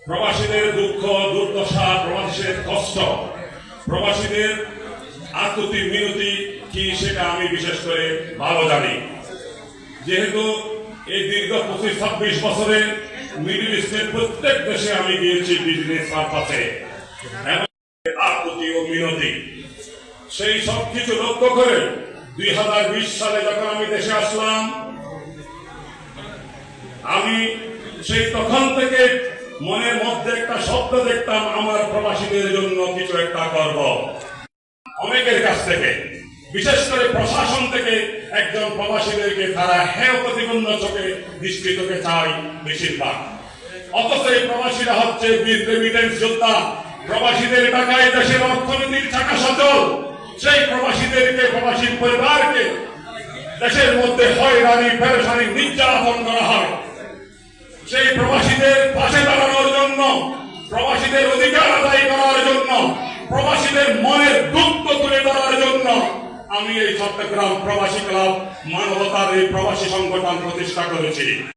প্রবাসীদের দুঃখ দুর্দশা, প্রবাসীদের কষ্ট, প্রবাসীদের আকুতি মিনতি কি সেটা আমি বিশেষ করে ভালো জানি। যেহেতু এই দীর্ঘ 25-26 বছরে মিডল ইস্টের প্রত্যেক দেশে আমি গিয়েছি বিজনেস পারপাসে, আকুতি ও মিনতি, সেই সব কিছু লক্ষ্য করে 2020 সালে যখন আমি দেশে আসলাম, আমি সেই তখন থেকে মনের মধ্যে একটা স্বপ্ন দেখতাম, আমার প্রবাসীদের জন্য কিছু একটা করব। অনেকের কাছ থেকে, বিশেষ করে প্রশাসন থেকে একজন প্রবাসীদেরকে তারা হেয় প্রতিপন্ন চোখে দৃষ্টি চোখে চাই বেশিরভাগ। অথচ এই প্রবাসীরা হচ্ছে রেমিটেন্স যোদ্ধা, প্রবাসীদের টাকায় দেশের অর্থনীতির চাকা সচল। সেই প্রবাসীদেরকে, প্রবাসী পরিবারকে দেশের মধ্যে হয়রানি পেরেশানি নির্যাতন করা হয়। সেই প্রবাসীদের পাশে দাঁড়ানোর জন্য, প্রবাসীদের অধিকার আদায় করার জন্য, প্রবাসীদের মনের দুঃখ তুলে ধরার জন্য আমি এই চট্টগ্রাম প্রবাসী ক্লাব মানবতার এই প্রবাসী সংগঠন প্রতিষ্ঠা করেছি।